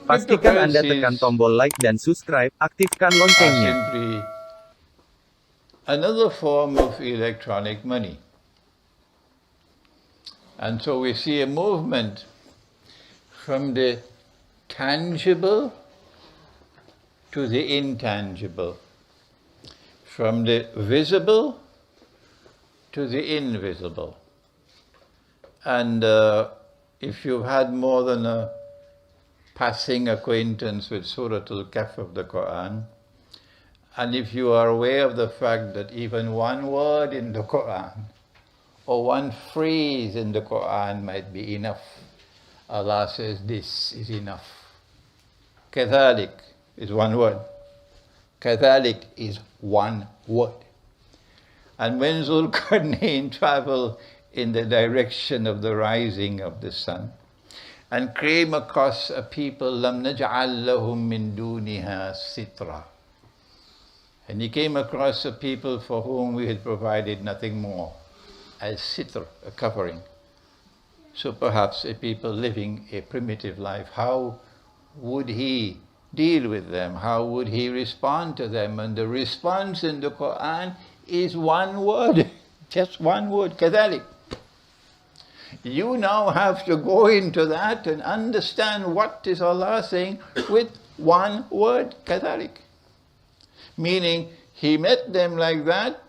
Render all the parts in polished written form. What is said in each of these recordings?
Pastikan Anda tekan Cryptocurrencies tombol like dan subscribe, aktifkan are loncengnya. simply another form of electronic money. And so we see a movement from the tangible to the intangible, from the visible to the invisible. And if you've had more than a passing acquaintance with Surah Al-Kahf of the Quran, and if you are aware of the fact that even one word in the Quran or one phrase in the Quran might be enough, Allah says this is enough. Kathalik is one word. Kathalik is one word. And when Zulkarnain traveled in the direction of the rising of the sun and came across a people, lam naj'al lahum min duniha sitra. And he came across a people for whom we had provided nothing more as sitr, a covering. So perhaps a people living a primitive life, how would he deal with them? How would he respond to them? And the response in the Quran is one word, just one word, kadhalik. You now have to go into that and understand what is Allah saying with one word, kadhalik. Meaning, he met them like that,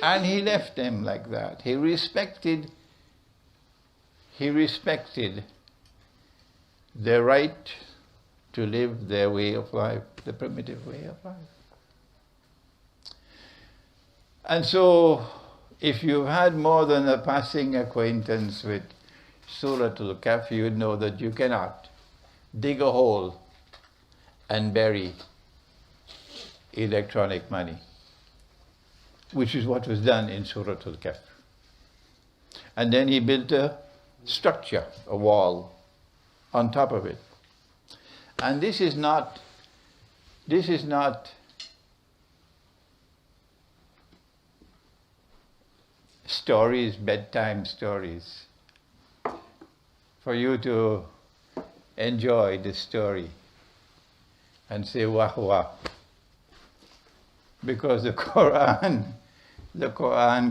and he left them like that. He respected their right to live their way of life, the primitive way of life. And so, if you've had more than a passing acquaintance with Surah Al-Kahf, you would know that you cannot dig a hole and bury electronic money, which is what was done in Surah Al-Kahf. And then he built a structure, a wall, on top of it. And this is not stories, bedtime stories, for you to enjoy the story and say wah wah. Because the Quran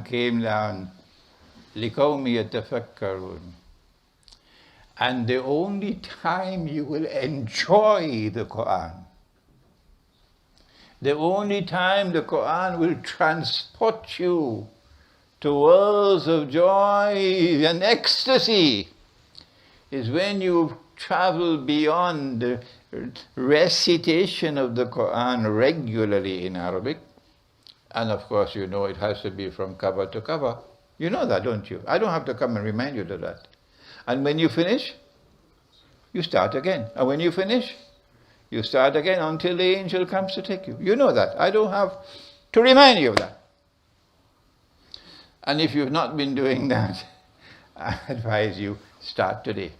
came down لِقَوْمِ يَتَفَكَّرُونَ. And the only time you will enjoy the Quran, the only time the Quran will transport you to worlds of joy and ecstasy is when you travel beyond the recitation of the Quran regularly in Arabic. And of course, you know it has to be from cover to cover. You know that, don't you? I don't have to come and remind you of that. And when you finish, you start again. And when you finish, you start again until the angel comes to take you. You know that. I don't have to remind you of that. And if you've not been doing that, I advise you, start today.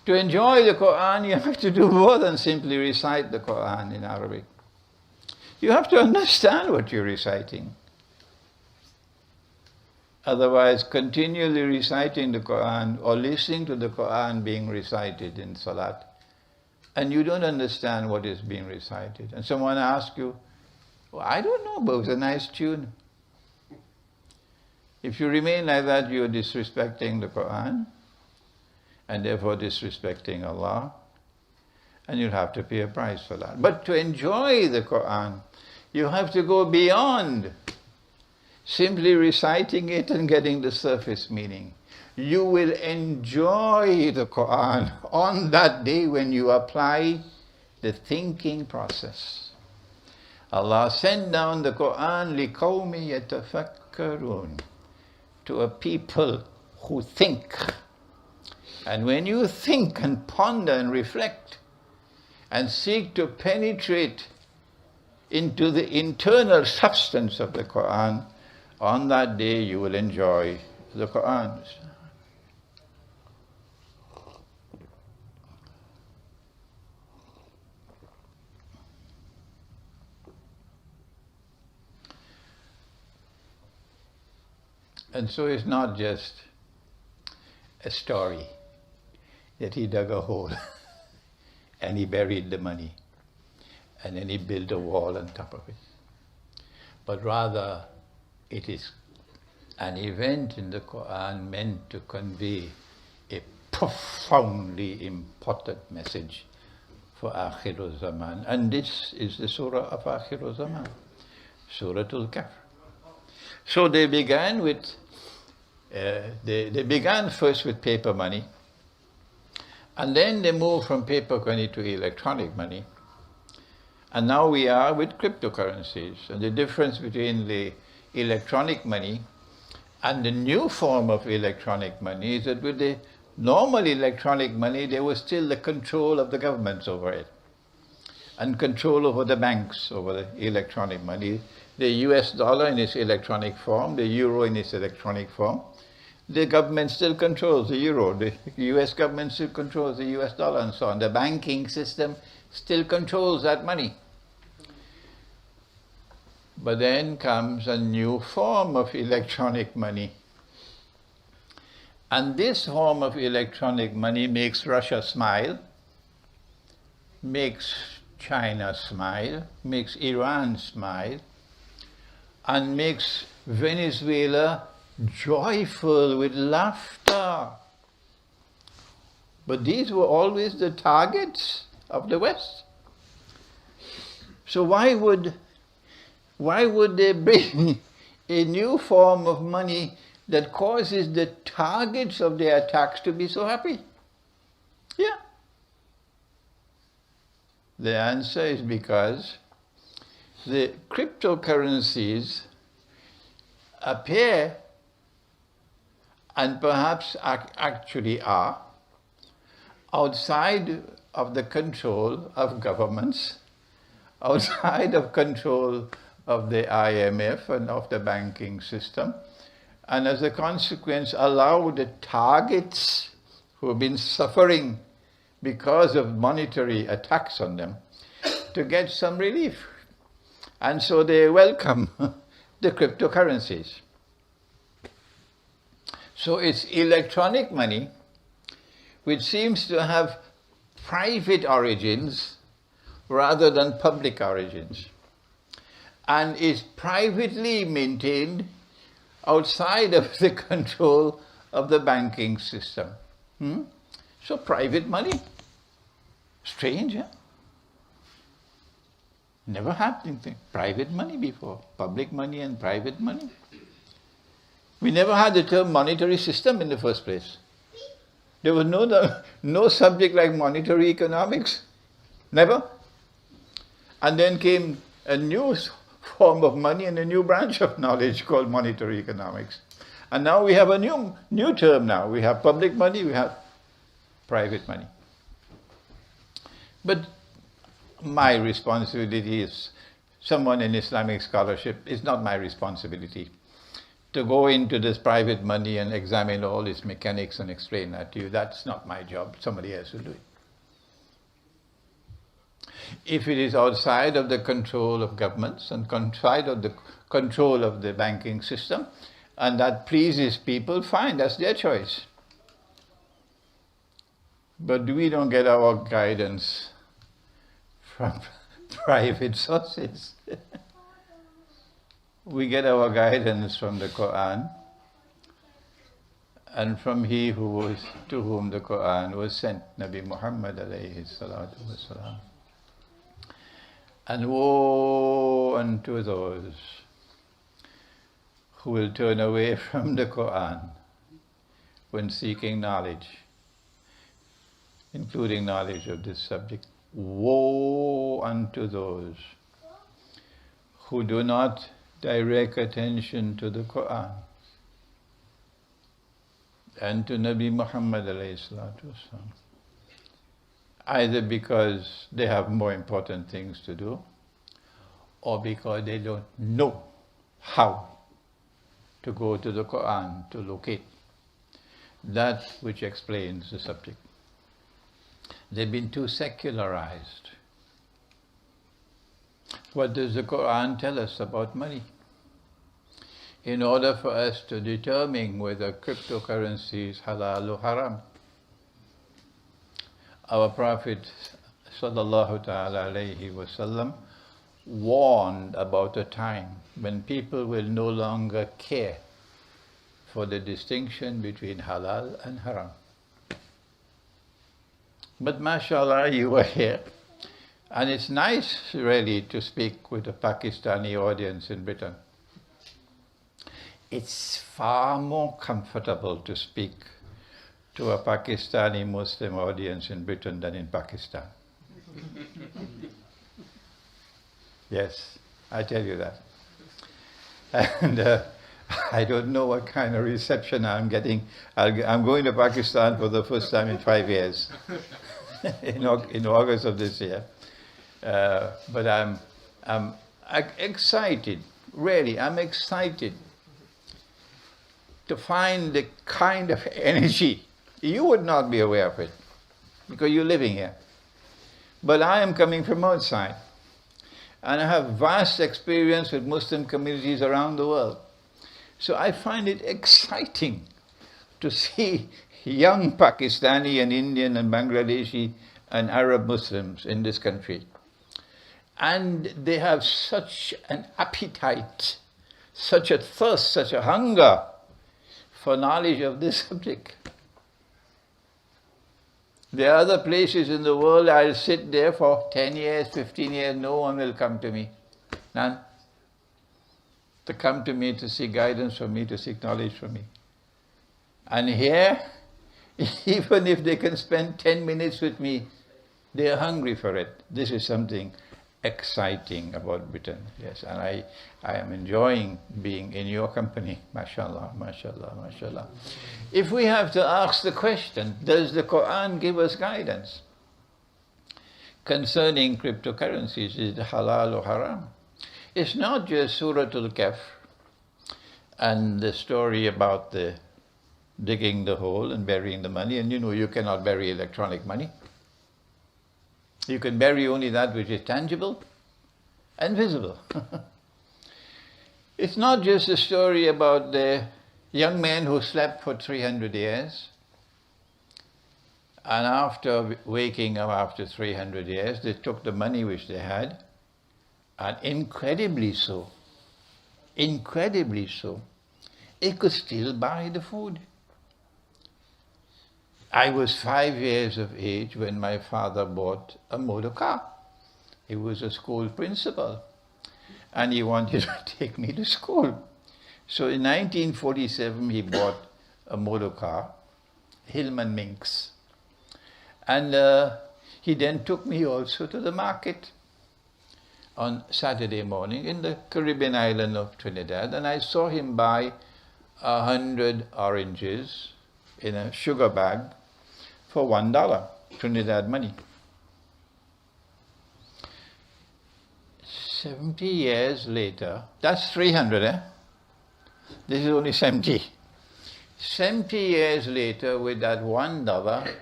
To enjoy the Quran, you have to do more than simply recite the Quran in Arabic. You have to understand what you're reciting. Otherwise, continually reciting the Quran or listening to the Quran being recited in Salat, and you don't understand what is being recited. And someone asks you, well, I don't know, but it was a nice tune. If you remain like that, you're disrespecting the Quran, and therefore disrespecting Allah, and you'll have to pay a price for that. But to enjoy the Quran, you have to go beyond simply reciting it and getting the surface meaning. You will enjoy the Quran on that day when you apply the thinking process. Allah sent down the Quran لِقَوْمِ يَتَفَكَّرُونَ, to a people who think. And when you think and ponder and reflect and seek to penetrate into the internal substance of the Quran, on that day you will enjoy the Quran. And so it's not just a story that he dug a hole and he buried the money, and then he built a wall on top of it. But rather, it is an event in the Quran meant to convey a profoundly important message for Akhirul Zaman. And this is the surah of Akhirul Zaman, Suratul Kahf. So they began with, they began first with paper money, and then they moved from paper money to electronic money. And now we are with cryptocurrencies. And the difference between the electronic money and the new form of electronic money is that with the normal electronic money, there was still the control of the governments over it, and control over the banks over the electronic money. The US dollar in its electronic form, the euro in its electronic form, the government still controls the euro, the US government still controls the US dollar, and so on. The banking system still controls that money. But then comes a new form of electronic money. And this form of electronic money makes Russia smile, makes China smile, makes Iran smile, and makes Venezuela joyful with laughter. But these were always the targets of the West. So why would they bring a new form of money that causes the targets of their attacks to be so happy? Yeah. The answer is because the cryptocurrencies appear, and perhaps actually are, outside of the control of governments, outside of control of the IMF and of the banking system, and as a consequence allow the targets who have been suffering because of monetary attacks on them to get some relief. And so they welcome the cryptocurrencies. So it's electronic money, which seems to have private origins rather than public origins, and is privately maintained outside of the control of the banking system. So private money. Strange, huh? Never had anything. Private money before. Public money and private money. We never had the term monetary system in the first place. There was no subject like monetary economics. Never. And then came a new form of money and a new branch of knowledge called monetary economics. And now we have a new term now. We have public money, we have private money. But my responsibility is, someone in Islamic scholarship, is not my responsibility to go into this private money and examine all its mechanics and explain that to you. That's not my job. Somebody else will do it. If it is outside of the control of governments and outside of the control of the banking system, and that pleases people, fine, that's their choice. But we don't get our guidance from private sources. We get our guidance from the Quran and from He to whom the Quran was sent, Nabi Muhammad alayhi salatu wasalam. And woe unto those who will turn away from the Quran when seeking knowledge, including knowledge of this subject. Woe unto those who do not direct attention to the Quran and to Nabi Muhammad alayhi salatu wasalam, either because they have more important things to do, or because they don't know how to go to the Quran to locate that which explains the subject. They've been too secularized. What does the Quran tell us about money? In order for us to determine whether cryptocurrency is halal or haram, our Prophet sallallahu ta'ala alayhi wasallam warned about a time when people will no longer care for the distinction between halal and haram. But mashallah, you were here. And it's nice really to speak with a Pakistani audience in Britain. It's far more comfortable to speak to a Pakistani Muslim audience in Britain than in Pakistan. Yes, I tell you that. And I don't know what kind of reception I'm getting. I'm going to Pakistan for the first time in 5 years, in August of this year. But I'm excited, really, I'm excited to find the kind of energy. You would not be aware of it because you're living here. But I am coming from outside. And I have vast experience with Muslim communities around the world. So I find it exciting to see young Pakistani and Indian and Bangladeshi and Arab Muslims in this country. And they have such an appetite, such a thirst, such a hunger for knowledge of this subject. There are other places in the world I'll sit there for 10 years, 15 years, no one will come to me. None. To come to me to seek guidance from me, to seek knowledge from me. And here, even if they can spend 10 minutes with me, they are hungry for it. This is something exciting about Britain, yes, and I am enjoying being in your company, mashallah, mashallah, mashallah. If we have to ask the question, does the Quran give us guidance concerning cryptocurrencies? Is it halal or haram? It's not just Surah Al-Kahf and the story about the digging the hole and burying the money, and you cannot bury electronic money. You can bury only that which is tangible and visible. It's not just a story about the young man who slept for 300 years, and after waking up after 300 years, they took the money which they had, and incredibly so, it could still buy the food. I was 5 years of age when my father bought a motor car. He was a school principal and he wanted to take me to school. So in 1947 he bought a motor car, Hillman Minx. And he then took me also to the market on Saturday morning in the Caribbean island of Trinidad, and I saw him buy 100 oranges in a sugar bag for $1, Trinidad money. 70 years later, that's 300, eh? This is only 70. 70 years later, with that $1,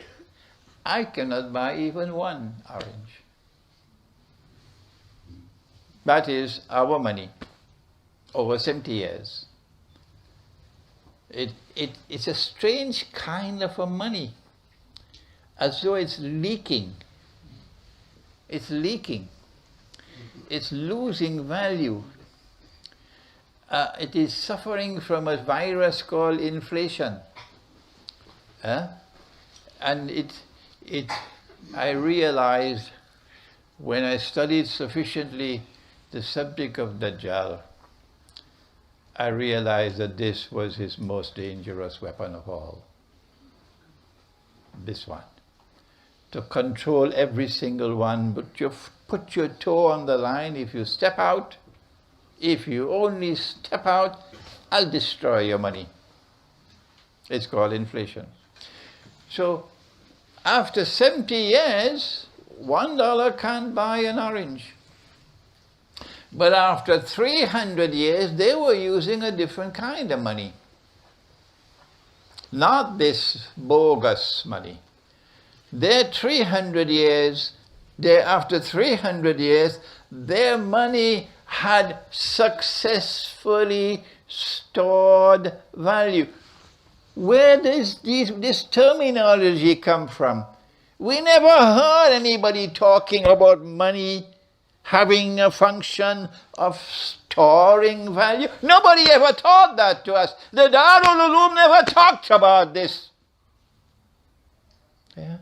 I cannot buy even one orange. That is our money over 70 years. It's a strange kind of a money, as though it's leaking. It's leaking. It's losing value. It is suffering from a virus called inflation. And I realized when I studied sufficiently the subject of Dajjal, I realized that this was his most dangerous weapon of all. This one. To control every single one, but you put your toe on the line. If you step out, if you only step out, I'll destroy your money. It's called inflation. So after 70 years, $1 can't buy an orange. But after 300 years, they were using a different kind of money. Not this bogus money. After 300 years, their money had successfully stored value. Where does this terminology come from? We never heard anybody talking about money having a function of storing value. Nobody ever taught that to us. The Darul Uloom never talked about this. Yeah.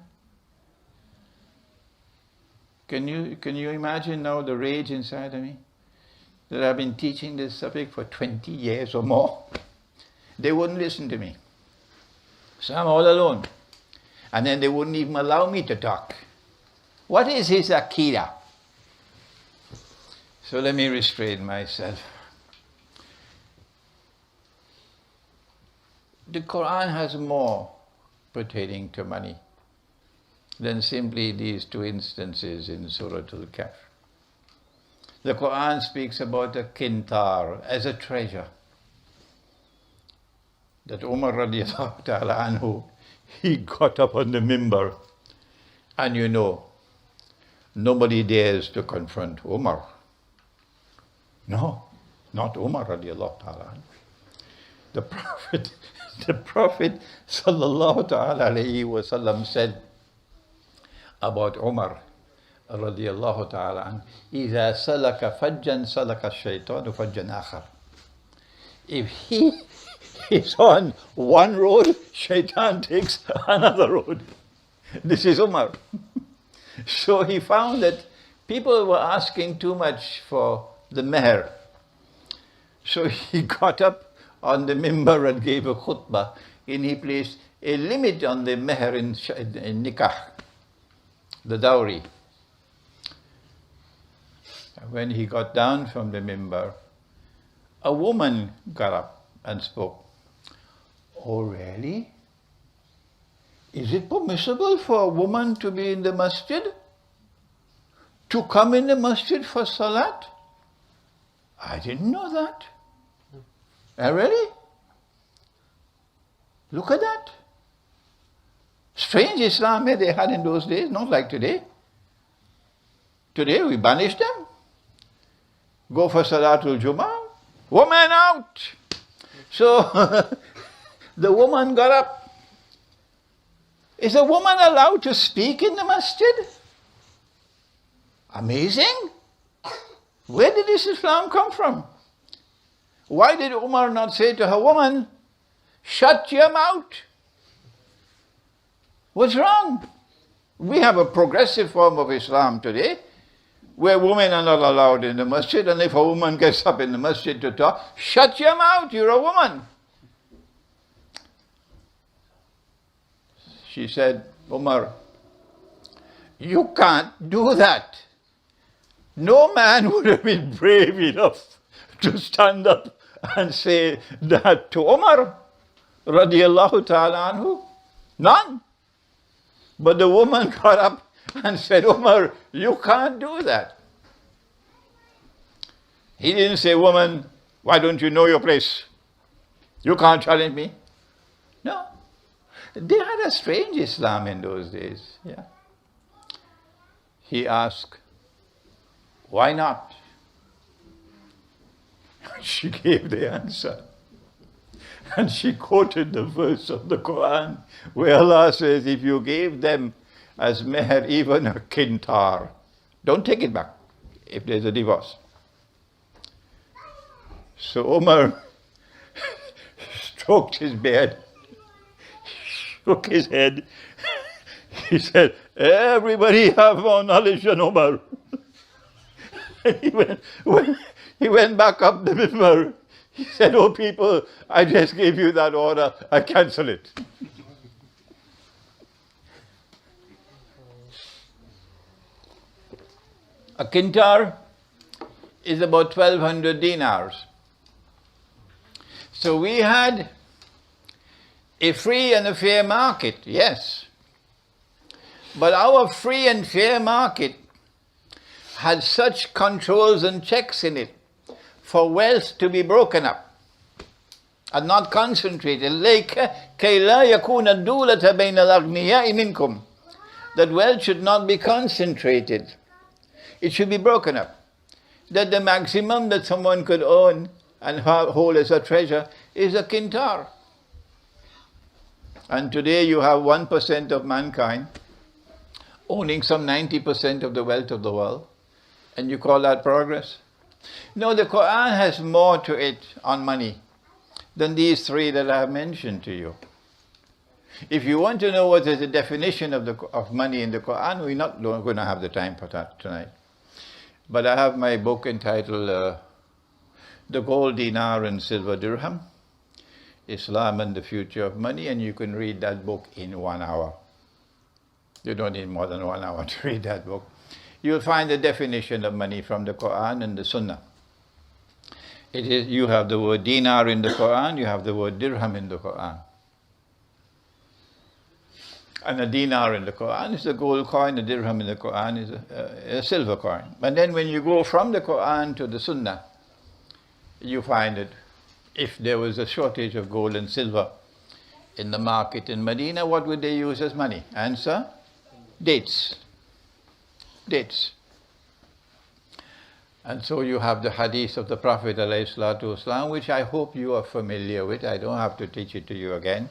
Can you imagine now the rage inside of me? That I've been teaching this subject for 20 years or more. They wouldn't listen to me. So I'm all alone. And then they wouldn't even allow me to talk. What is his Akira? So let me restrain myself. The Quran has more pertaining to money than simply these two instances in Surah Al-Kahf. The Quran speaks about a kintar as a treasure. That Umar radiallahu ta'ala anhu, he got up on the mimbar, and you know, nobody dares to confront Umar. No, not Umar radiallahu ta'ala anhu. The Prophet sallallahu ta'ala alayhi wa sallam said about Umar radiallahu ta'ala anhu, إِذَا سَلَكَ فَجًّا سَلَكَ الشَّيْطَانُ فَجًّا آخَرَ. If he is on one road, shaitan takes another road. This is Umar. So he found that people were asking too much for the meher. So he got up on the mimbar and gave a khutbah, and he placed a limit on the meher in nikah, the dowry. When he got down from the mimbar, a woman got up and spoke. Oh, really? Is it permissible for a woman to be in the masjid? To come in the masjid for salat? I didn't know that. Really? Look at that. Strange Islam they had in those days, not like today. Today we banish them. Go for Salatul Jummah. Woman out! So the woman got up. Is a woman allowed to speak in the masjid? Amazing. Where did this Islam come from? Why did Umar not say to her, woman, shut your mouth? What's wrong? We have a progressive form of Islam today, where women are not allowed in the masjid, and if a woman gets up in the masjid to talk, shut your mouth, you're a woman. She said, Umar, you can't do that. No man would have been brave enough to stand up and say that to Umar, radiallahu ta'ala anhu. None. But the woman got up and said, Umar, you can't do that. He didn't say, woman, why don't you know your place? You can't challenge me. No. They had a strange Islam in those days. Yeah. He asked, why not? She gave the answer. And she quoted the verse of the Quran where Allah says, if you gave them as meher even a kintar, don't take it back if there's a divorce. So Umar stroked his beard, shook his head. He said, everybody have more knowledge than Umar. And he went back up the mimbar. He said, oh people, I just gave you that order, I cancel it. A kintar is about 1,200 dinars. So we had a free and a fair market, yes. But our free and fair market had such controls and checks in it for wealth to be broken up and not concentrated. That wealth should not be concentrated. It should be broken up. That the maximum that someone could own and hold as a treasure is a kintar. And today you have 1% of mankind owning some 90% of the wealth of the world, and you call that progress? No, the Quran has more to it on money than these three that I have mentioned to you. If you want to know what is the definition of money in the Quran, we're not going to have the time for that tonight. But I have my book entitled The Gold Dinar and Silver Dirham, Islam and the Future of Money, and you can read that book in 1 hour. You don't need more than 1 hour to read that book. You'll find the definition of money from the Quran and the Sunnah. You have the word dinar in the Quran, you have the word dirham in the Quran. And a dinar in the Quran is a gold coin, a dirham in the Quran is a silver coin. And then when you go from the Quran to the Sunnah, you find that if there was a shortage of gold and silver in the market in Medina, what would they use as money? Answer: dates. Dates. And so you have the hadith of the Prophet ﷺ, which I hope you are familiar with. I don't have to teach it to you again,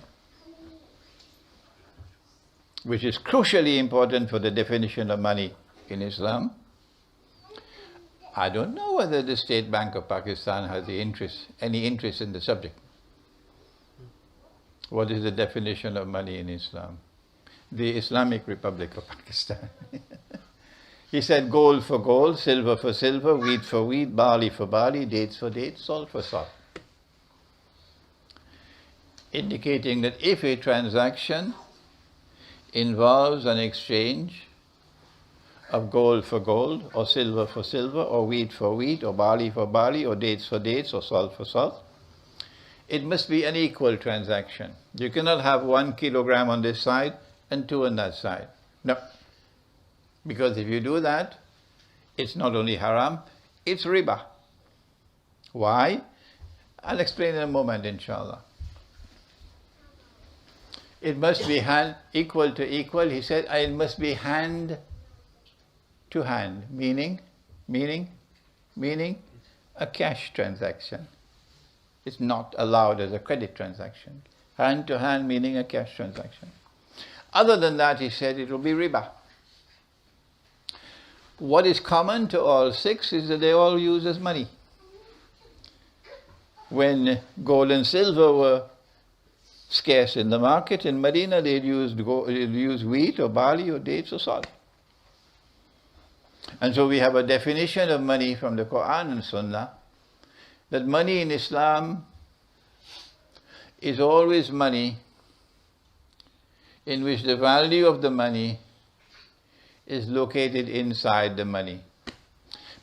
which is crucially important for the definition of money in Islam. I don't know whether the State Bank of Pakistan has any interest in the subject. What is the definition of money in Islam? The Islamic Republic of Pakistan. He said gold for gold, silver for silver, wheat for wheat, barley for barley, dates for dates, salt for salt. Indicating that if a transaction involves an exchange of gold for gold, or silver for silver, or wheat for wheat, or barley for barley, or dates for dates, or salt for salt, it must be an equal transaction. You cannot have 1 kilogram on this side and 2 on that side. No. Because if you do that, it's not only haram, it's riba. Why? I'll explain in a moment, inshallah. It must be equal to equal. He said, it must be hand to hand, meaning a cash transaction. It's not allowed as a credit transaction. Hand to hand, meaning a cash transaction. Other than that, he said, it will be riba. What is common to all six is that they all use as money. When gold and silver were scarce in the market in Medina, they'd use wheat or barley or dates or salt. And so we have a definition of money from the Quran and Sunnah, that money in Islam is always money in which the value of the money is located inside the money.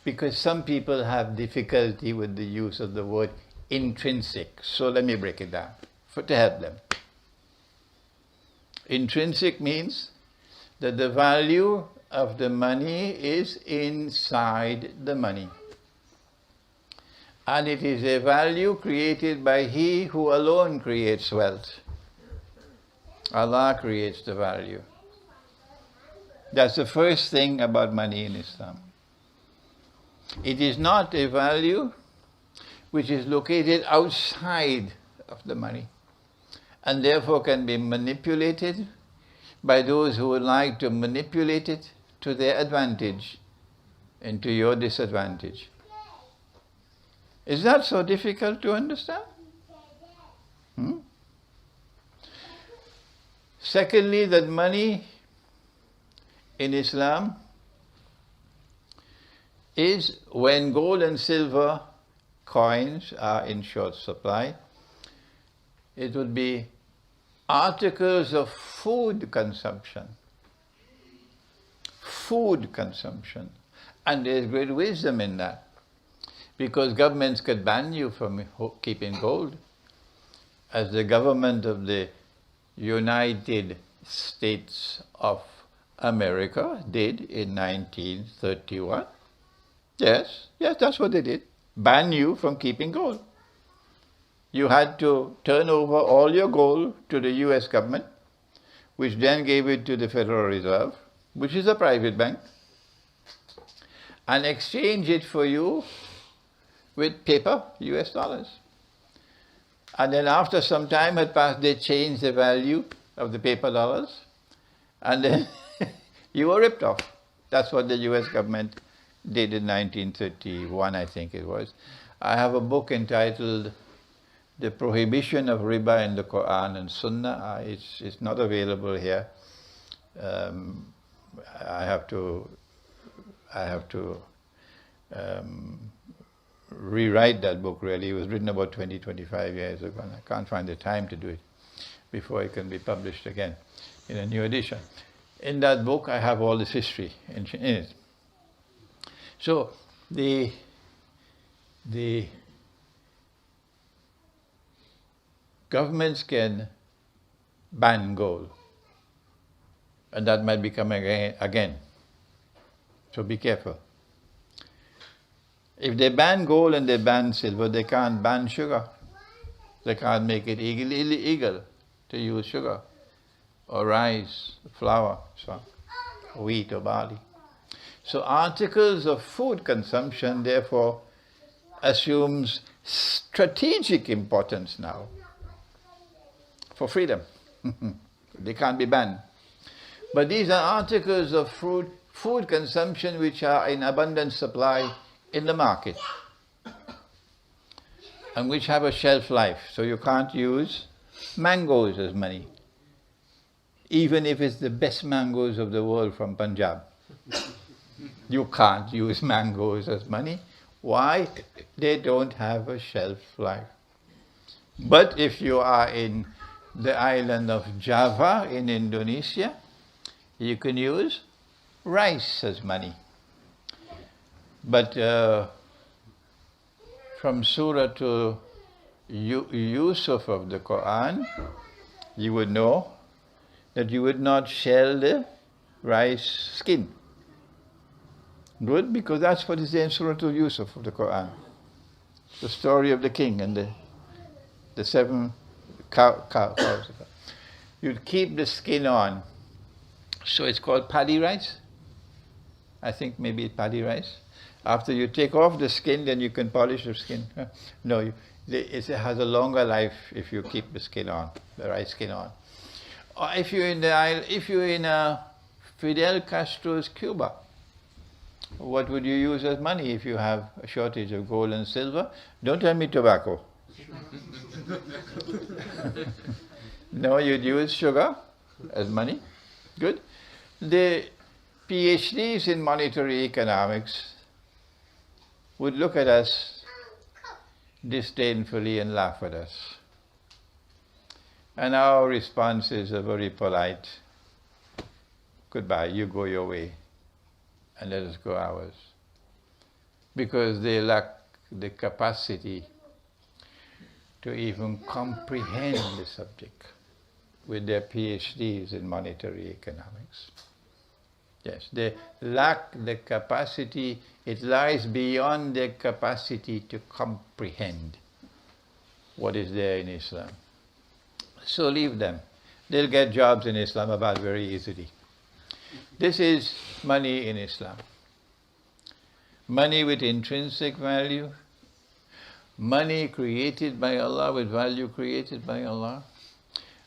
Because some people have difficulty with the use of the word intrinsic. So let me break it down to help them. Intrinsic means that the value of the money is inside the money. And it is a value created by He who alone creates wealth. Allah creates the value. That's the first thing about money in Islam. It is not a value which is located outside of the money, and therefore can be manipulated by those who would like to manipulate it to their advantage and to your disadvantage. Is that so difficult to understand? Secondly, that money in Islam is when gold and silver coins are in short supply, it would be articles of food consumption. Food consumption. And there's great wisdom in that, because governments could ban you from keeping gold, as the government of the United States of America did in 1931. Yes, that's what they did. Ban you from keeping gold. You had to turn over all your gold to the US government, which then gave it to the Federal Reserve, which is a private bank, and exchange it for you with paper, US dollars. And then after some time had passed, they changed the value of the paper dollars, and then You were ripped off. That's what the US government did in 1931, I think it was. I have a book entitled The Prohibition of Riba in the Quran and Sunnah. It's not available here. I have to rewrite that book, really. It was written about 25 years ago, and I can't find the time to do it before it can be published again in a new edition. In that book, I have all this history in it. So the governments can ban gold, and that might become again. So be careful. If they ban gold and they ban silver, they can't ban sugar. They can't make it illegal to use sugar or rice, flour, so wheat or barley. So articles of food consumption, therefore, assumes strategic importance now for freedom. They can't be banned. But these are articles of food consumption which are in abundant supply in the market and which have a shelf life. So you can't use mangoes as money, even if it's the best mangoes of the world from Punjab. You can't use mangoes as money. Why? They don't have a shelf life. But if you are in the island of Java in Indonesia, you can use rice as money. But from Surah to Yusuf of the Quran, you would know that you would not shell the rice skin. Good, because that's what is there in Surah to Yusuf of the Quran. The story of the king and the 7 cows. You'd keep the skin on. So it's called paddy rice. I think maybe it's paddy rice. After you take off the skin, then you can polish the skin. No, it has a longer life if you keep the skin on, the rice skin on. Or if you're in Fidel Castro's Cuba, what would you use as money if you have a shortage of gold and silver? Don't tell me tobacco. No, you'd use sugar as money. Good. The PhDs in monetary economics would look at us disdainfully and laugh at us. And our responses are very polite. Goodbye, you go your way, and let us go ours. Because they lack the capacity to even comprehend the subject with their PhDs in monetary economics. Yes, they lack the capacity, it lies beyond their capacity to comprehend what is there in Islam. So leave them. They'll get jobs in Islamabad very easily. This is money in Islam. Money with intrinsic value, money created by Allah with value created by Allah,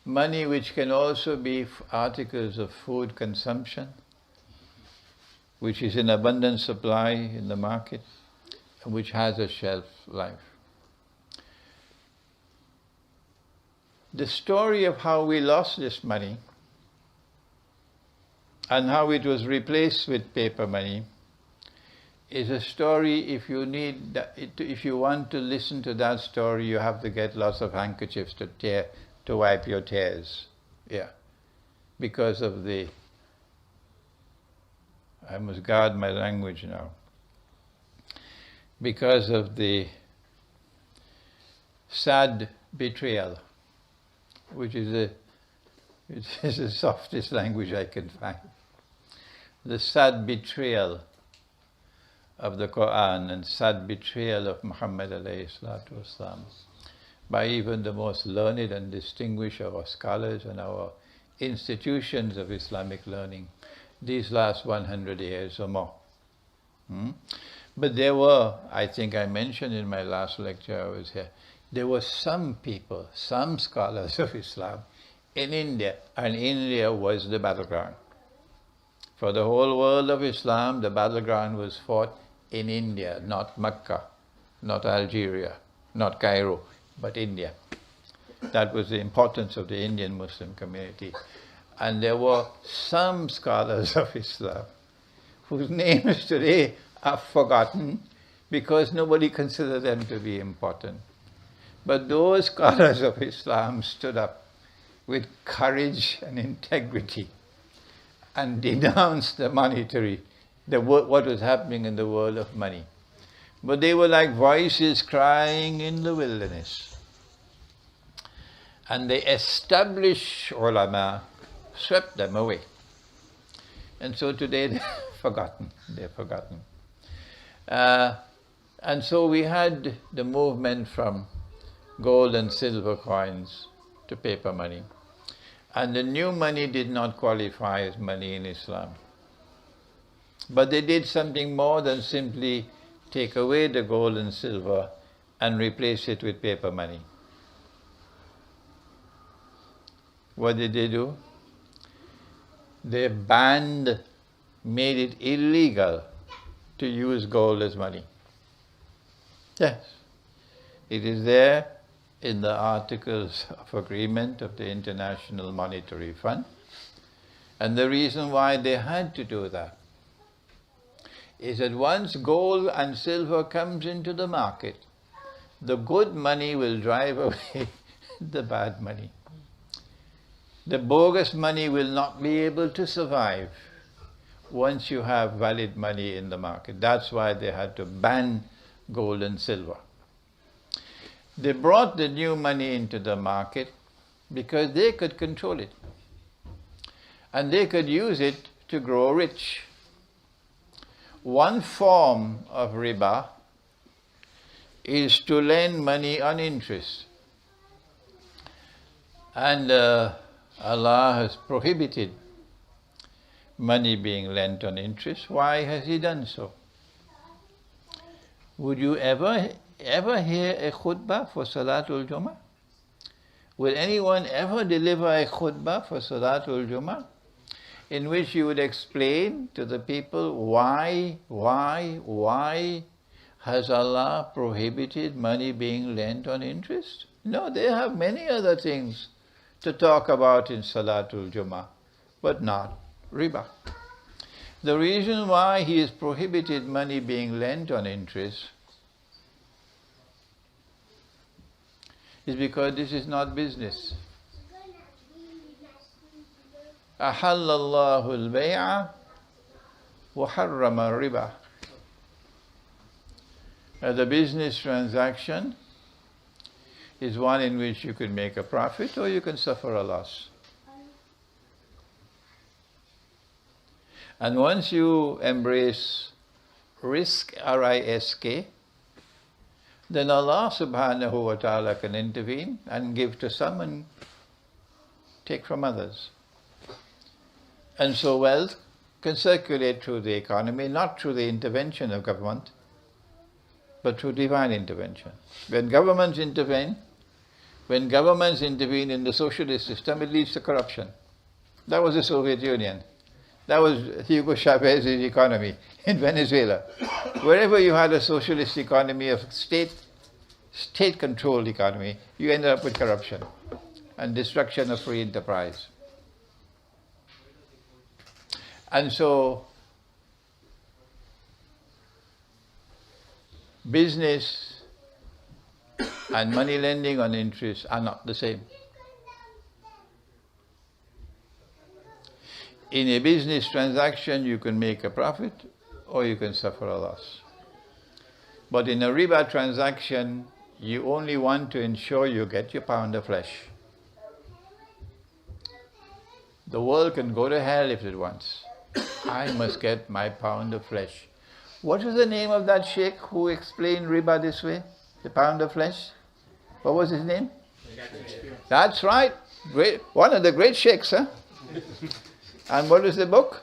money which can also be articles of food consumption, which is in abundant supply in the market, and which has a shelf life. The story of how we lost this money and how it was replaced with paper money is a story. If you want to listen to that story, you have to get lots of handkerchiefs to wipe your tears. Yeah, because of I must guard my language now. Because of the sad betrayal, which is the softest language I can find. The sad betrayal of the Quran and sad betrayal of Muhammad alayhi salatu wasalam by even the most learned and distinguished of our scholars and our institutions of Islamic learning these last 100 years or more. But there were, I think I mentioned in my last lecture I was here, there were some people, some scholars of Islam in India, and India was the battleground For the whole world of Islam, the battleground was fought in India, not Mecca, not Algeria, not Cairo, but India. That was the importance of the Indian Muslim community. And there were some scholars of Islam whose names today are forgotten because nobody considered them to be important. But those scholars of Islam stood up with courage and integrity and denounced the what was happening in the world of money. But they were like voices crying in the wilderness. And the established ulama swept them away. And so today they're forgotten. And so we had the movement from gold and silver coins to paper money. And the new money did not qualify as money in Islam. But they did something more than simply take away the gold and silver and replace it with paper money. What did they do? They made it illegal to use gold as money. Yes. It is there in the Articles of Agreement of the International Monetary Fund. And the reason why they had to do that is that once gold and silver comes into the market, the good money will drive away the bad money. The bogus money will not be able to survive once you have valid money in the market. That's why they had to ban gold and silver. They brought the new money into the market because they could control it. And they could use it to grow rich. One form of riba is to lend money on interest. And Allah has prohibited money being lent on interest. Why has He done so? Would you ever hear a khutbah for Salatul Jummah? Will anyone ever deliver a khutbah for Salatul Jummah in which you would explain to the people why has Allah prohibited money being lent on interest? No, they have many other things to talk about in Salatul Jummah, but not riba. The reason why He has prohibited money being lent on interest is because this is not business. أحل الله البيع وحرم الربا. The business transaction is one in which you can make a profit or you can suffer a loss. And once you embrace risk, R-I-S-K, then Allah subhanahu wa ta'ala can intervene and give to some and take from others. And so wealth can circulate through the economy, not through the intervention of government, but through divine intervention. When governments intervene in the socialist system, it leads to corruption. That was the Soviet Union. That was Hugo Chavez's economy in Venezuela. Wherever you had a socialist economy, a state-controlled economy, you ended up with corruption and destruction of free enterprise. And so, business and money lending on interest are not the same. In a business transaction, you can make a profit or you can suffer a loss. But in a riba transaction, you only want to ensure you get your pound of flesh. The world can go to hell if it wants. I must get my pound of flesh. What was the name of that sheikh who explained riba this way? The pound of flesh? What was his name? That's right. Great. One of the great sheikhs, huh? And what is the book?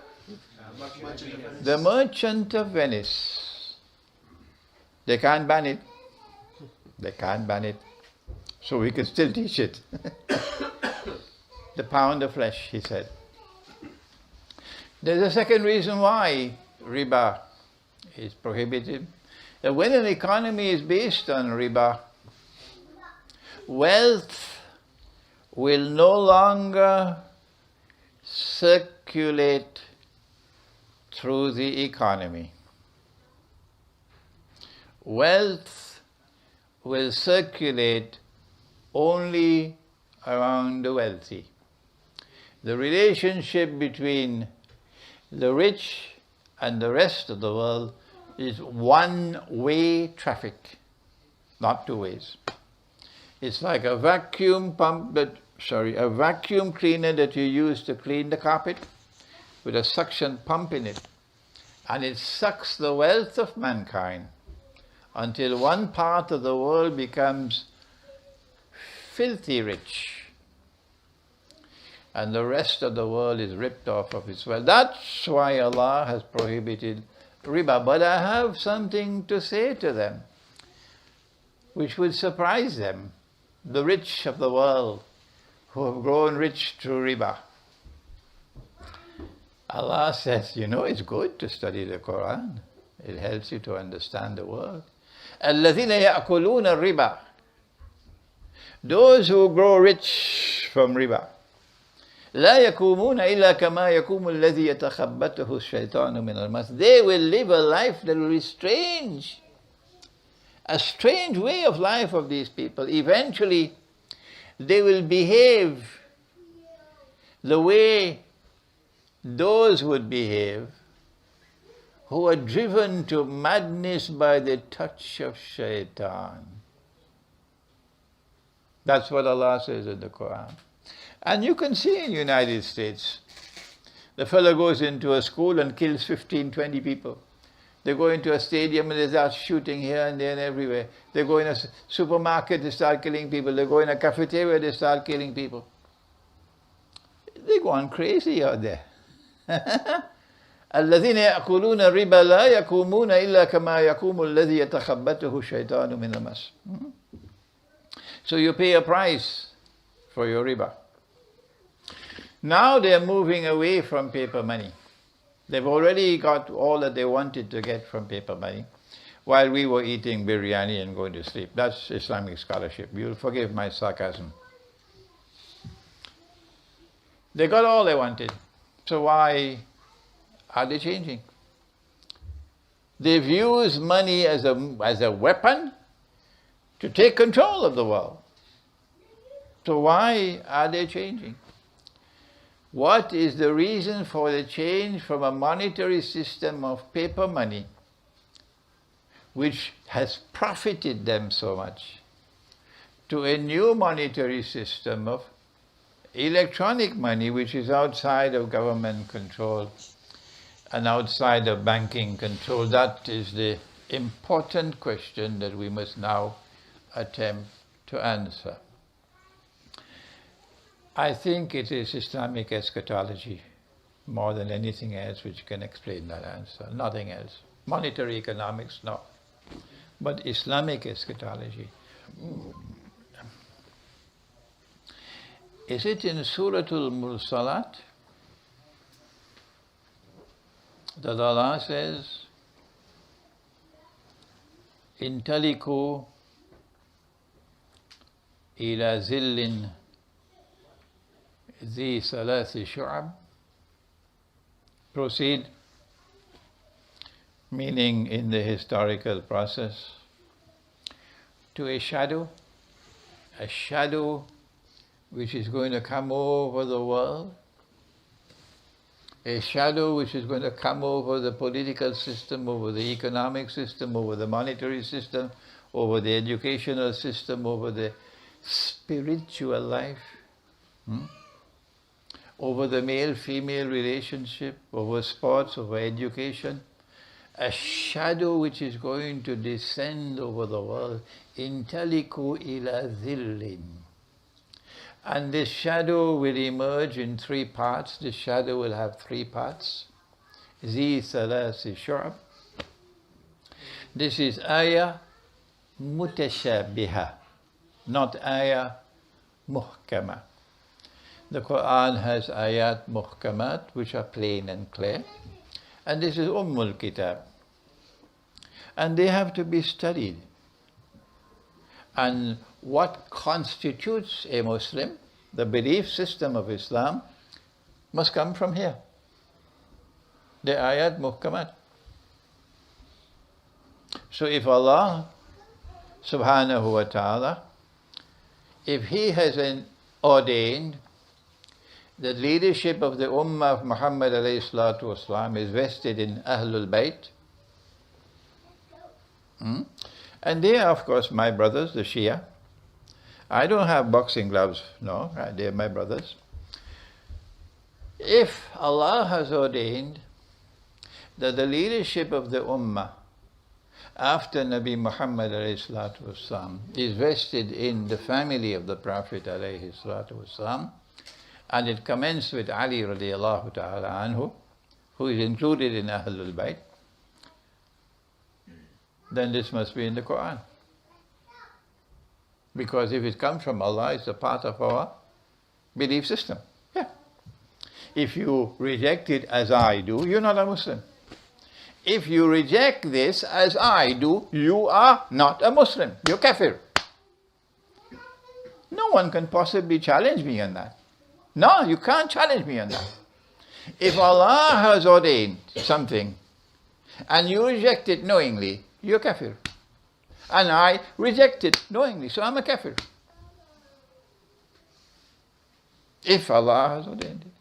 The Merchant of Venice. They can't ban it. They can't ban it. So we can still teach it. The pound of flesh, he said. There's a second reason why riba is prohibited. That when an economy is based on riba, wealth will no longer circulate through the economy. Wealth will circulate only around the wealthy. The relationship between the rich and the rest of the world is one-way traffic, not two ways. It's like a vacuum cleaner that you use to clean the carpet with a suction pump in it. And it sucks the wealth of mankind until one part of the world becomes filthy rich and the rest of the world is ripped off of its wealth. That's why Allah has prohibited riba. But I have something to say to them which will surprise them, the rich of the world who have grown rich through riba. Allah says, you know, it's good to study the Quran. It helps you to understand the world. الَّذِينَ يَأْكُلُونَ الرِّبَا. Those who grow rich from riba. لا يقومون إلا كما يقوم الذي يتخبطه الشيطان من المس. They will live a life that will be strange. A strange way of life of these people. Eventually, they will behave the way those would behave who are driven to madness by the touch of shaitan. That's what Allah says in the Quran. And you can see in the United States, the fellow goes into a school and kills 15, 20 people. They go into a stadium and they start shooting here and there and everywhere. They go in a supermarket, they start killing people. They go in a cafeteria, they start killing people. They go on crazy out there. الذين يأكلون الربا لا يقومون إلا كما يقوم الذي يتخبطه الشيطان من المس. So you pay a price for your riba. Now they're moving away from paper money. They've already got all that they wanted to get from paper money while we were eating biryani and going to sleep. That's Islamic scholarship. You'll forgive my sarcasm. They got all they wanted. So why are they changing? They've used money as a weapon to take control of the world. So why are they changing? What is the reason for the change from a monetary system of paper money, which has profited them so much, to a new monetary system of electronic money, which is outside of government control and outside of banking control? That is the important question that we must now attempt to answer. I think it is Islamic eschatology more than anything else which can explain that answer. Nothing else. Monetary economics, no. But Islamic eschatology. Is it in Suratul Mursalat that Allah says, Intaliku ila zillin ذي ثلاث شعب? Proceed, meaning in the historical process, to a shadow which is going to come over the world, a shadow which is going to come over the political system, over the economic system, over the monetary system, over the educational system, over the spiritual life. Over the male-female relationship, over sports, over education, a shadow which is going to descend over the world, intaliku ila zillin. And this shadow will emerge in three parts. This shadow will have three parts. Zi salasi shu'ab. This is ayah mutashabiha, not ayah muhkama. The Quran has ayat muhkamat, which are plain and clear. And this is Ummul Kitab. And they have to be studied. And what constitutes a Muslim, the belief system of Islam, must come from here. The ayat muhkamat. So if Allah subhanahu wa ta'ala, if He has ordained the leadership of the Ummah of Muhammad alayhi salatu wasalam is vested in Ahlul Bayt, and they are of course my brothers, the Shia. I don't have boxing gloves, no, they are my brothers. If Allah has ordained that the leadership of the Ummah after Nabi Muhammad alayhi salatu wasalam is vested in the family of the Prophet alayhi salatu wasalam, and it commenced with Ali radiallahu ta'ala anhu, who is included in Ahlul Bayt, then this must be in the Quran. Because if it comes from Allah, it's a part of our belief system. Yeah. If you reject it as I do, you're not a Muslim. If you reject this as I do, you are not a Muslim. You're kafir. No one can possibly challenge me on that. No, you can't challenge me on that. If Allah has ordained something and you reject it knowingly, you're kafir. And I reject it knowingly, so I'm a kafir. If Allah has ordained it.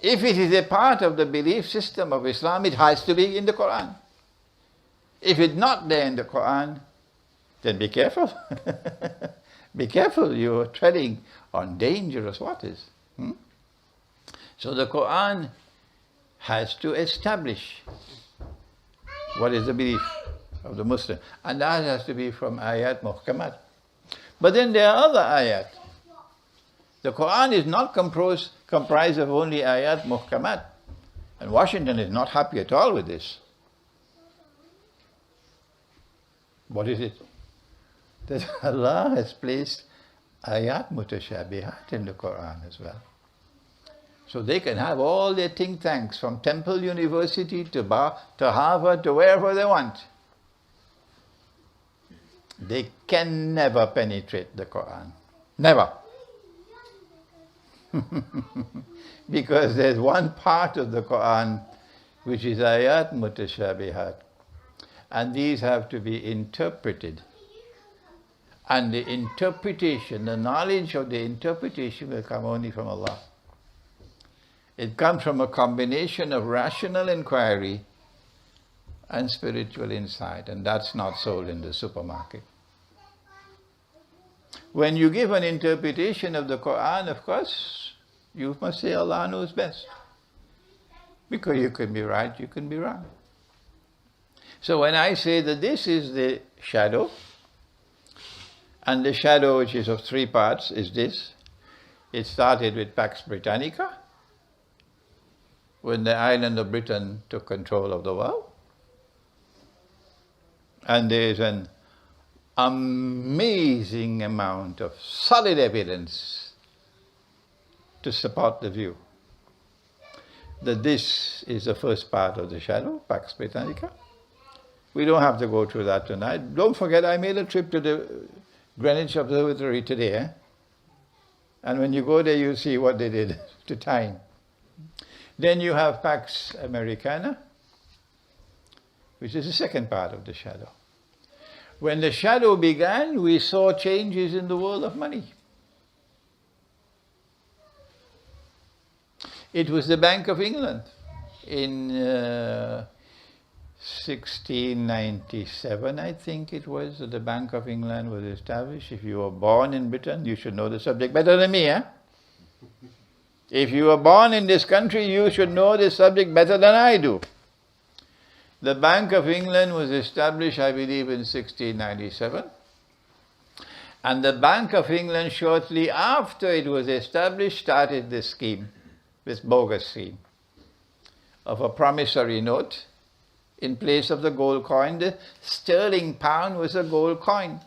If it is a part of the belief system of Islam, it has to be in the Quran. If it's not there in the Quran, then be careful. Be careful, you're treading on dangerous waters. So the Quran has to establish what is the belief of the Muslim. And that has to be from ayat muhkamat. But then there are other ayat. The Quran is not comprised of only ayat muhkamat. And Washington is not happy at all with this. What is it? That Allah has placed ayat mutashabihat in the Quran as well. So they can have all their think tanks from Temple University to Harvard to wherever they want. They can never penetrate the Quran. Never. Because there's one part of the Quran which is ayat mutashabihat. And these have to be interpreted. And the interpretation, the knowledge of the interpretation will come only from Allah. It comes from a combination of rational inquiry and spiritual insight, and that's not sold in the supermarket. When you give an interpretation of the Quran, of course, you must say Allah knows best. Because you can be right, you can be wrong. So when I say that this is the shadow, and the shadow, which is of three parts, is this. It started with Pax Britannica, when the island of Britain took control of the world. And there is an amazing amount of solid evidence to support the view that this is the first part of the shadow, Pax Britannica. We don't have to go through that tonight. Don't forget, I made a trip to the Greenwich Observatory today. And when you go there, you see what they did to time. Then you have Pax Americana, which is the second part of the shadow. When the shadow began, we saw changes in the world of money. It was the Bank of England in 1697, I think it was, that the Bank of England was established. If you were born in Britain, you should know the subject better than me, eh? If you were born in this country, you should know this subject better than I do. The Bank of England was established, I believe, in 1697. And the Bank of England, shortly after it was established, started this scheme, this bogus scheme, of a promissory note in place of the gold coin. The sterling pound was a gold coin.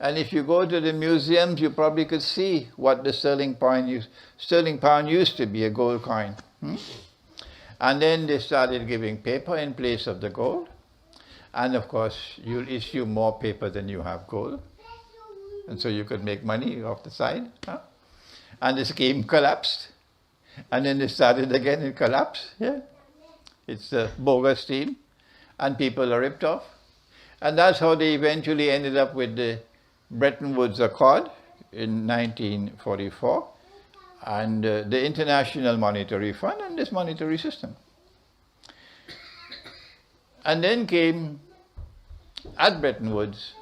And if you go to the museums, you probably could see what the sterling pound used to be, a gold coin. And then they started giving paper in place of the gold. And of course, you'll issue more paper than you have gold. And so you could make money off the side. And the scheme collapsed. And then they started again and collapsed. Yeah. It's a bogus scheme. And people are ripped off. And that's how they eventually ended up with the Bretton Woods Accord in 1944 and the International Monetary Fund and this monetary system. And then came, at Bretton Woods,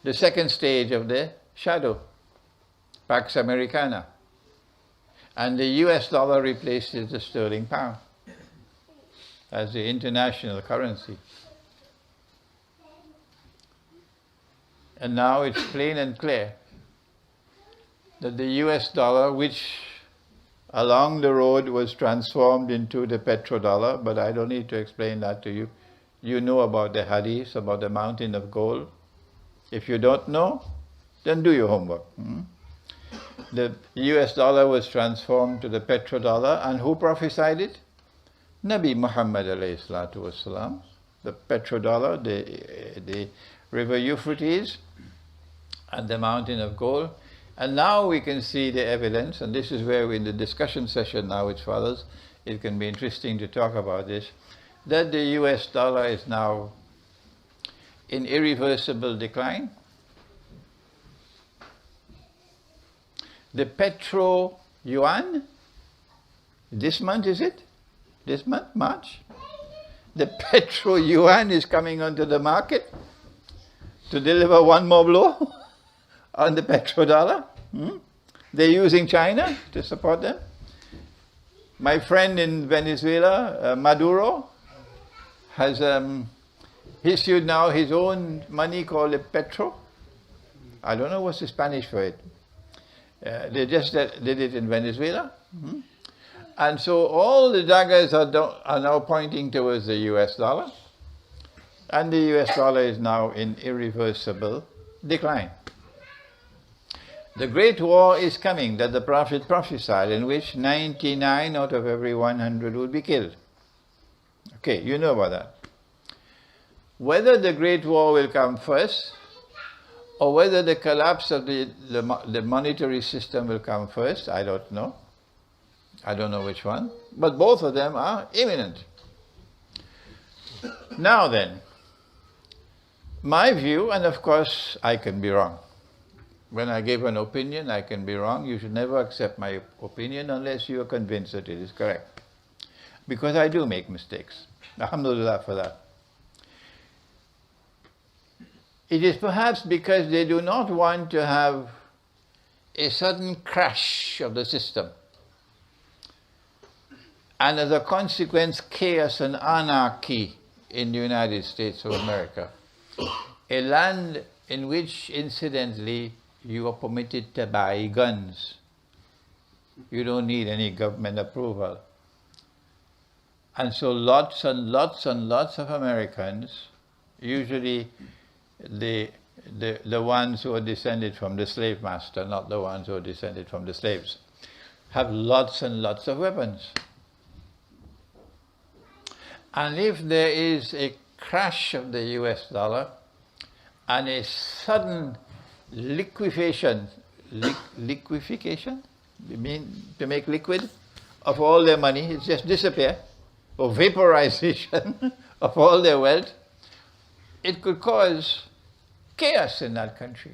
the second stage of the shadow, Pax Americana. And the US dollar replaces the sterling pound as the international currency. And now it's plain and clear that the US dollar, which along the road was transformed into the petrodollar, but I don't need to explain that to you. You know about the hadiths, about the mountain of gold. If you don't know, then do your homework. The US dollar was transformed to the petrodollar, and who prophesied it? Nabi Muhammad alayhi salatu wasalam. The petrodollar, the river Euphrates, and the mountain of gold. And now we can see the evidence, and this is where we're in the discussion session now which follows. It can be interesting to talk about this, that the US dollar is now in irreversible decline. The petro yuan, this month is it? This month, March? The petro yuan is coming onto the market to deliver one more blow on the petrodollar. They're using China to support them. My friend in Venezuela, Maduro, has issued now his own money called a petro. I don't know what's the Spanish for it. They just did it in Venezuela. And so all the daggers are now pointing towards the US dollar. And the US dollar is now in irreversible decline. The Great War is coming that the Prophet prophesied, in which 99 out of every 100 would be killed. Okay, you know about that. Whether the Great War will come first, or whether the collapse of the monetary system will come first, I don't know. I don't know which one. But both of them are imminent. Now then, my view, and of course I can be wrong. When I give an opinion, I can be wrong. You should never accept my opinion unless you are convinced that it is correct. Because I do make mistakes. Alhamdulillah for that. It is perhaps because they do not want to have a sudden crash of the system. And as a consequence, chaos and anarchy in the United States of America. A land in which, incidentally, you are permitted to buy guns. You don't need any government approval. And so lots and lots and lots of Americans, usually the ones who are descended from the slave master, not the ones who are descended from the slaves, have lots and lots of weapons. And if there is a crash of the US dollar and a sudden liquefaction, you mean to make liquid of all their money, it just disappear, or vaporization of all their wealth, it could cause chaos in that country.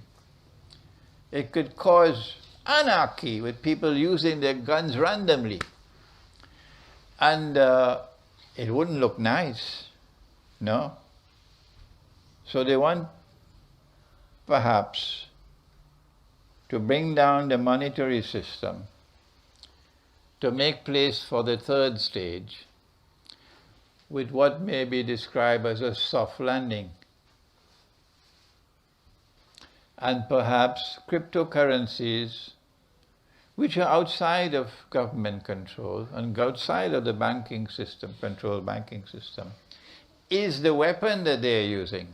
It could cause anarchy with people using their guns randomly. And it wouldn't look nice, no. So they want perhaps to bring down the monetary system to make place for the third stage with what may be described as a soft landing. And perhaps cryptocurrencies, which are outside of government control and outside of the banking system, controlled banking system, is the weapon that they are using.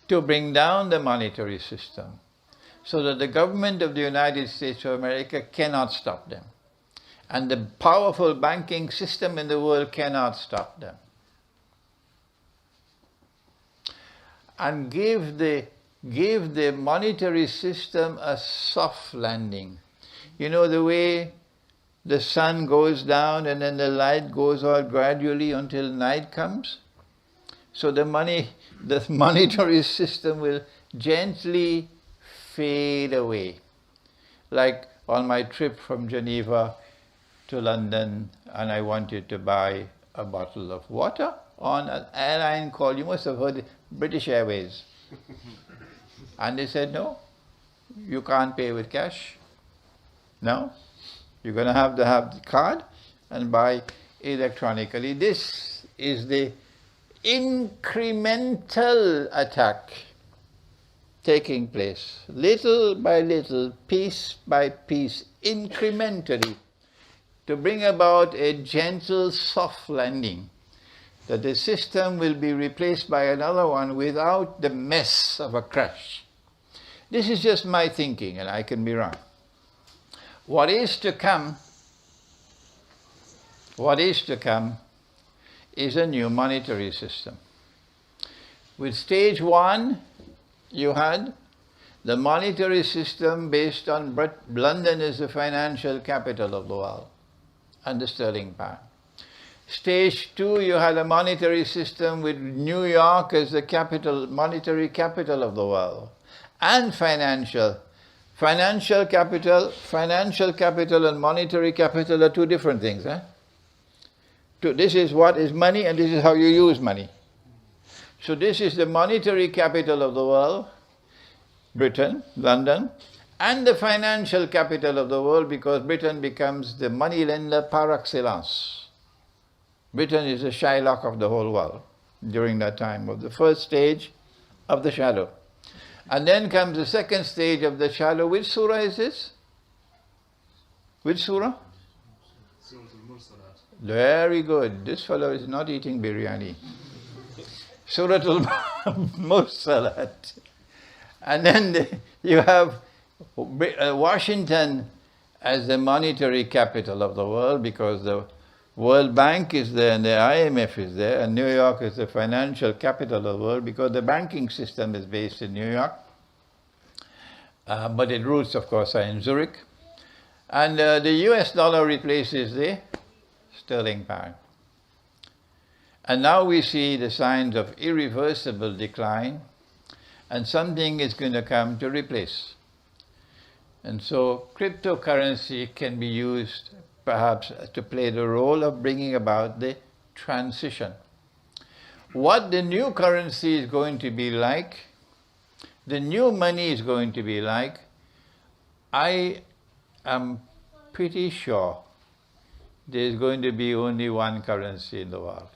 to bring down the monetary system so that the government of the United States of America cannot stop them. And the powerful banking system in the world cannot stop them. And give the monetary system a soft landing. You know the way the sun goes down and then the light goes out gradually until night comes? So the monetary system will gently fade away. Like on my trip from Geneva to London, and I wanted to buy a bottle of water on an airline called, you must have heard it, British Airways. And they said, no, you can't pay with cash. No, you're going to have the card and buy electronically. This is the incremental attack taking place, little by little, piece by piece, incrementally, to bring about a gentle, soft landing, that the system will be replaced by another one without the mess of a crash. This is just my thinking, and I can be wrong. What is to come is a new monetary system. With stage one, you had the monetary system based on London as the financial capital of the world and the sterling pound. Stage two, you had a monetary system with New York as the monetary capital of the world and financial. Financial capital and monetary capital are two different things. This is what is money and this is how you use money. So this is the monetary capital of the world, Britain, London, and the financial capital of the world because Britain becomes the money lender par excellence. Britain is the Shylock of the whole world during that time of the first stage of the shadow. And then comes the second stage of the shadow. Which surah is this? Which surah? Very good. This fellow is not eating biryani. Surah Al-Mursalat. And then you have Washington as the monetary capital of the world because the World Bank is there and the IMF is there, and New York is the financial capital of the world because the banking system is based in New York. But its roots, of course, are in Zurich. And the US dollar replaces the sterling pound. And now we see the signs of irreversible decline, and something is going to come to replace. And so cryptocurrency can be used perhaps to play the role of bringing about the transition. What the new currency is going to be like, the new money is going to be like, I am pretty sure there's going to be only one currency in the world.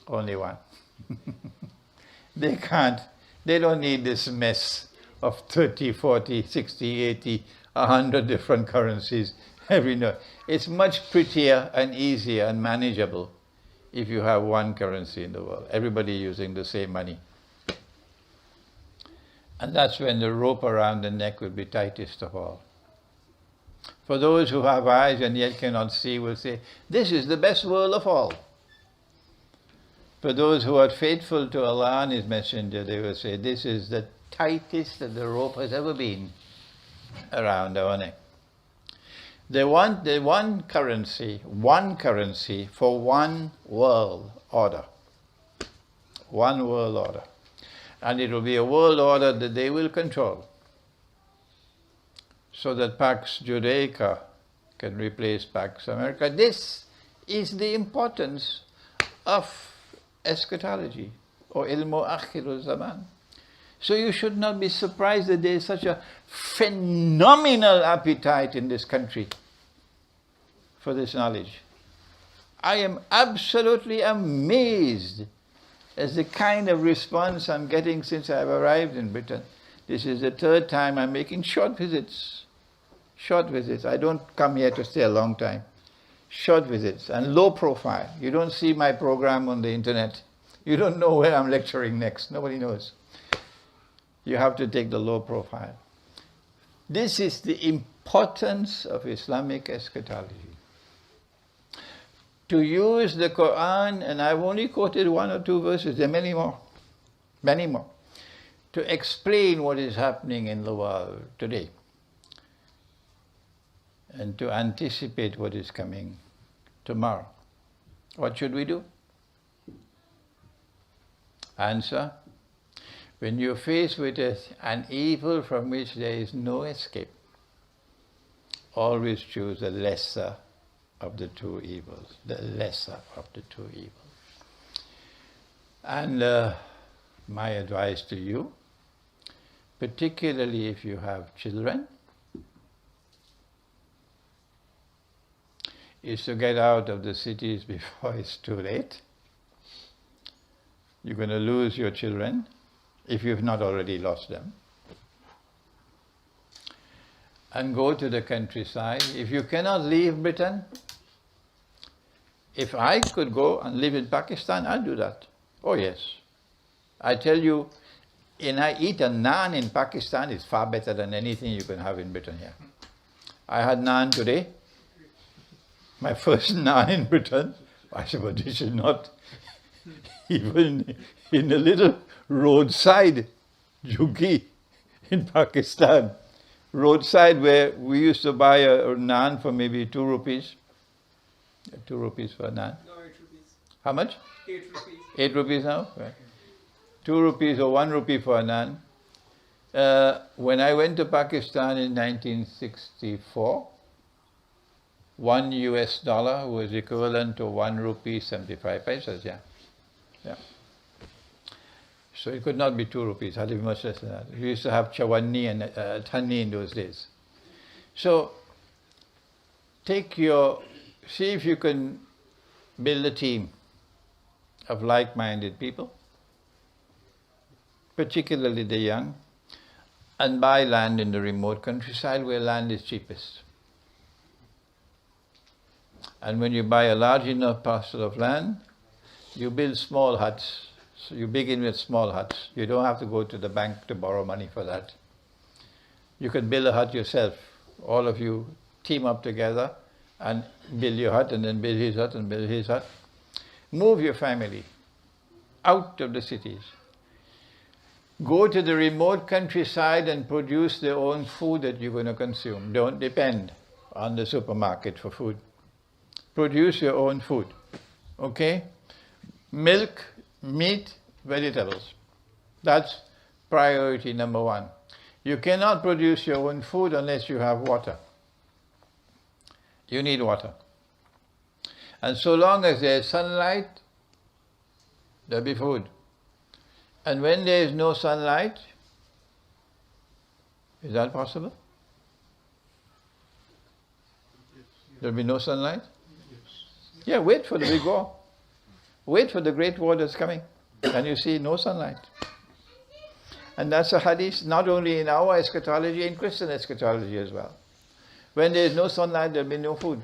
Only one. They don't need this mess of 30, 40, 60, 80, 100 different currencies every note. It's much prettier and easier and manageable if you have one currency in the world, everybody using the same money. And that's when the rope around the neck will be tightest of all. For those who have eyes and yet cannot see will say, this is the best world of all. For those who are faithful to Allah and His Messenger, they will say, this is the tightest that the rope has ever been around our neck. They want the one currency for one world order. One world order. And it will be a world order that they will control. So that Pax Judaica can replace Pax America. This is the importance of eschatology, or ilmu akhirul zaman. So you should not be surprised that there is such a phenomenal appetite in this country for this knowledge. I am absolutely amazed as the kind of response I'm getting since I've arrived in Britain. This is the third time I'm making short visits. Short visits. I don't come here to stay a long time. Short visits and low profile. You don't see my program on the internet. You don't know where I'm lecturing next. Nobody knows. You have to take the low profile. This is the importance of Islamic eschatology. To use the Quran, and I've only quoted 1 or 2 verses, there are many more, to explain what is happening in the world today and to anticipate what is coming tomorrow. What should we do? Answer: when you're faced with an evil from which there is no escape, always choose the lesser of the 2 evils, the lesser of the 2 evils. And my advice to you, particularly if you have children, is to get out of the cities before it's too late. You're going to lose your children if you've not already lost them. And go to the countryside. If you cannot leave Britain, if I could go and live in Pakistan, I'd do that. Oh yes. I tell you, and I eat a naan in Pakistan is far better than anything you can have in Britain here. I had naan today. My first naan in Britain. I said, but this is not even in a little roadside jhuggi in Pakistan. Roadside where we used to buy a naan for maybe 2 rupees. 2 rupees for a naan. No, 8 rupees. How much? 8 rupees. 8 rupees now? Right. 2 rupees or 1 rupee for a naan. When I went to Pakistan in 1964, $1 was equivalent to 1 rupee 75 paisas, yeah. So it could not be 2 rupees, had to be much less than that. We used to have chawanni and thanni in those days. So see if you can build a team of like-minded people, particularly the young, and buy land in the remote countryside where land is cheapest. And when you buy a large enough parcel of land, you build small huts. So you begin with small huts. You don't have to go to the bank to borrow money for that. You can build a hut yourself. All of you team up together and build your hut, and then build his hut and build his hut. Move your family out of the cities. Go to the remote countryside and produce their own food that you're going to consume. Don't depend on the supermarket for food. Produce your own food, okay? Milk, meat, vegetables. That's priority number 1. You cannot produce your own food unless you have water. You need water. And so long as there is sunlight, there'll be food. And when there is no sunlight, is that possible? There'll be no sunlight? Yeah, wait for the big war. Wait for the great war that's coming. And you see no sunlight. And that's a hadith not only in our eschatology, in Christian eschatology as well. When there is no sunlight, there'll be no food.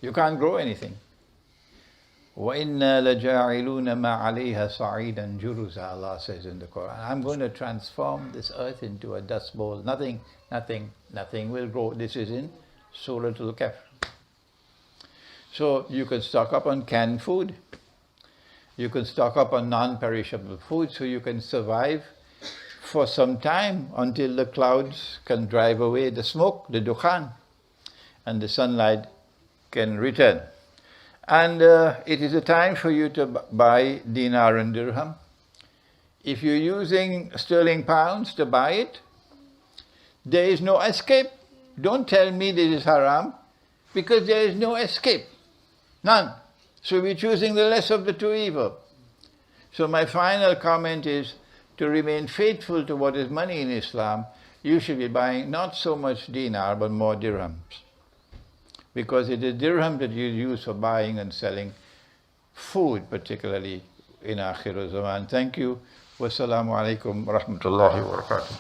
You can't grow anything. وَإِنَّا لَجَاعِلُونَ مَا عَلَيْهَا صَعِيدًا جُرُزًا, Allah says in the Quran. I'm going to transform this earth into a dust bowl. Nothing will grow. This is in Surah Al-Kahf. So you can stock up on canned food. You can stock up on non-perishable food so you can survive for some time until the clouds can drive away the smoke, the dukhan, and the sunlight can return. And it is a time for you to buy dinar and dirham. If you're using sterling pounds to buy it, there is no escape. Don't tell me this is haram, because there is no escape. None. So we're choosing the less of the 2 evils. So my final comment is, to remain faithful to what is money in Islam, you should be buying not so much dinar, but more dirhams. Because it is dirham that you use for buying and selling food, particularly in Akhir Zaman. Thank you. Wassalamu alaikum wa rahmatullahi wa barakatuh.